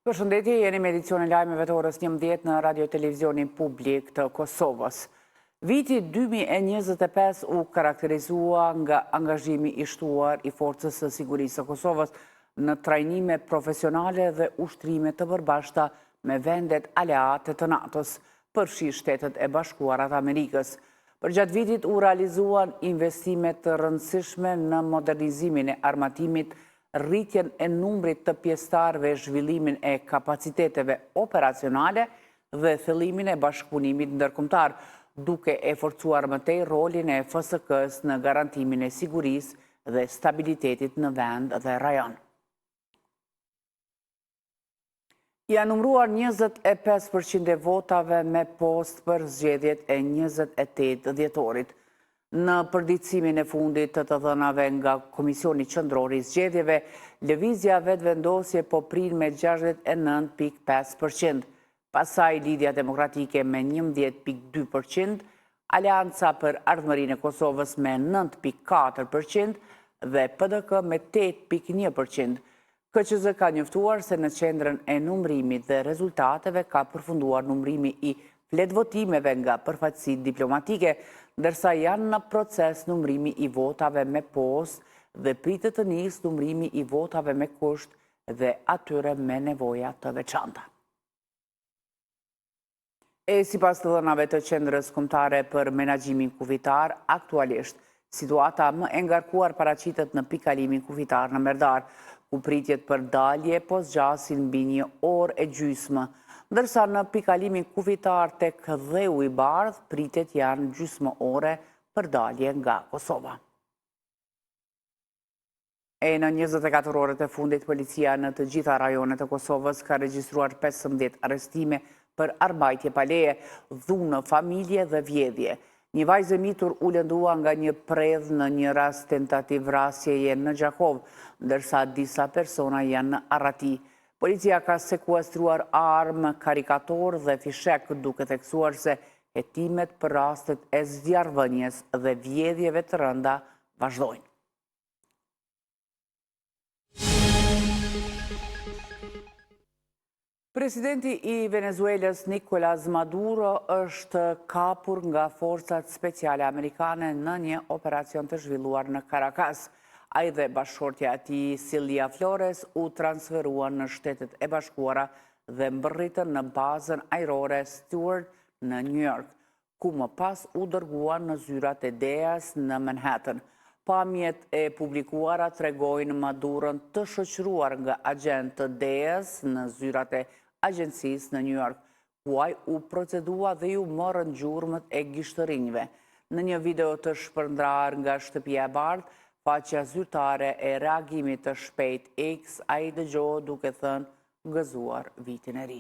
Përshëndetje, jeni me edicionin lajmeve të orës 11 në Radio Televizionin Publik të Kosovës. Viti 2025 u karakterizua nga angazhimi i shtuar i Forcës së Sigurisë së Kosovës në trajnime profesionale dhe ushtrime të përbashkëta me vendet aleate të NATO-s, përfshi Shtetet e Bashkuara të Amerikës. Përgjatë vitit u realizuan investime të rëndësishme në modernizimin e armatimit, rritjen e numrit të pjesëtarëve, zhvillimin e kapaciteteve operacionale dhe thellimin e bashkëpunimit ndërkombëtar, duke e forcuar më tej rolin e FSK-s në garantimin e sigurisë dhe stabilitetit në vend dhe rajon. Janë numruar 25% e votave me post për zgjedhjet e 28 dhjetorit. Në përditësimin e fundit të dhënave nga Komisioni Qendror i Zgjedhjeve, lëvizja vetëvendosje po prin me 69.5%, pasaj Lidhja Demokratike me 11.2%, Alianca për Ardhmërinë e Kosovës me 9.4% dhe PDK me 8.1%. KQZ ka njoftuar se në qendrën e numrimit dhe rezultateve ka përfunduar numrimi i fletvotimeve nga përfaqësitë diplomatike, ndërsa janë në proces numrimi i votave me post dhe pritet të nisë numrimi i votave me kusht dhe atyre me nevoja të veçanta. Sipas të dhënave të Qendrës Kombëtare për Menaxhimin Kufitar, aktualisht situata më e ngarkuar paraqitet në pikalimin kufitar në Merdar, ku pritjet për dalje po zgjasin mbi 1 orë e gjysmë, ndërsa në pikalimin kufitar tek Dheu i Bardh pritet janë gjysmë ore për dalje nga Kosova. Në 24 orët e fundit, policia në të gjitha rajonet e Kosovës ka regjistruar 15 arrestime për armbajtje pa leje, dhunë familje dhe vjedhje. Një vajzë e mitur u lëndua nga një predh në një rast tentativ vrasjeje në Gjakov, ndërsa disa persona janë në Arrati. Policia ka sekuestruar armë, karikator dhe fishek, duke theksuar se hetimet për rastet e zjarrvënies dhe vjedhjeve të rënda vazhdojnë. Presidenti i Venezuelës Nicolás Maduro është kapur nga forcat speciale amerikane në një operacion të zhvilluar në Caracas. Ai dhe bashkëshortja e tij Cilia Flores u transferuan në Shtetet e Bashkuara dhe mbërritën në bazën ajrore Stewart në New York, ku më pas u dërguan në zyrat e DEA-s në Manhattan. Pamjet e publikuara tregojnë Maduron të shoqëruar nga agent të DEA-s në zyrat e agjencisë në New York, ku ai u procedua dhe ju morën gjurmët e gishtërinjve. Në një video të shpërndrar nga shtëpia e bardhë, faqja zyrtare e reagimit të shpejt X, ai dëgjohet duke thënë gëzuar vitin e ri.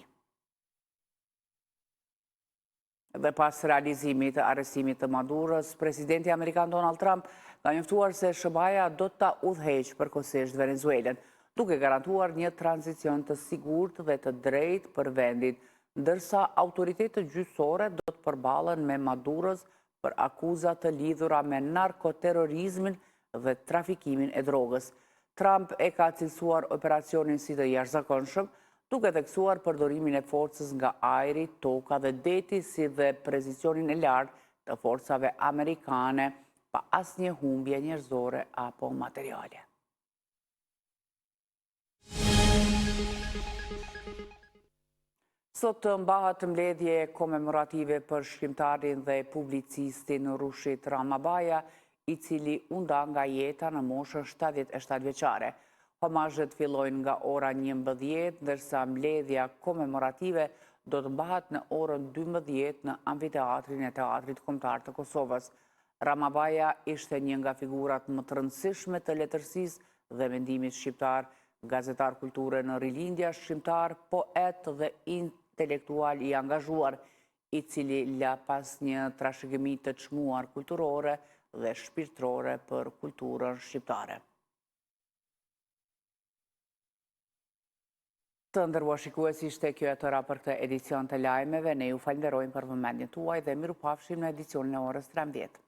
Dhe pas realizimit të arrestimit të Maduros, presidenti amerikan Donald Trump ka njoftuar se SBA do ta udhëheqë përkohësisht Venezuelën, duke garantuar një tranzicion të sigurt dhe të drejtë për vendin, ndërsa autoritetet gjyqësore do të përballen me Maduros për akuza të lidhura me narkoterrorizmin dhe trafikimin e drogës. Trump e ka cilësuar operacionin si të jashtëzakonshëm, duke theksuar përdorimin e forcës nga ajri, toka dhe deti, si dhe prezicionin e lartë të forcave amerikane pa asnjë humbje njerëzore apo materiale. Sot mbahet mbledhje komemorative për shkrimtarin dhe publicistin Rushit Ramabaja, i cili u nda nga jeta në moshën 77 vjeçare. Homazhet fillojnë nga ora 11, ndërsa mbledhja komemorative do të mbahet në orën 12 në amfiteatrin e Teatrit Kombëtar të Kosovës. Ramabaja ishte një nga figurat më të rëndësishme të letërsisë dhe mendimit shqiptar, gazetar kulture në rilindja, shkrimtar, poet dhe intelektual i angazhuar, i cili la pas një trashëgimi të çmuar kulturore dhe shpirtërore për kulturën shqiptare. Të nderuar shikues, ishte kjo e tëra për këtë edicion të lajmeve. Ne ju falenderojmë për vëmendjen tuaj dhe mirupafshim në edicionin e orës 13.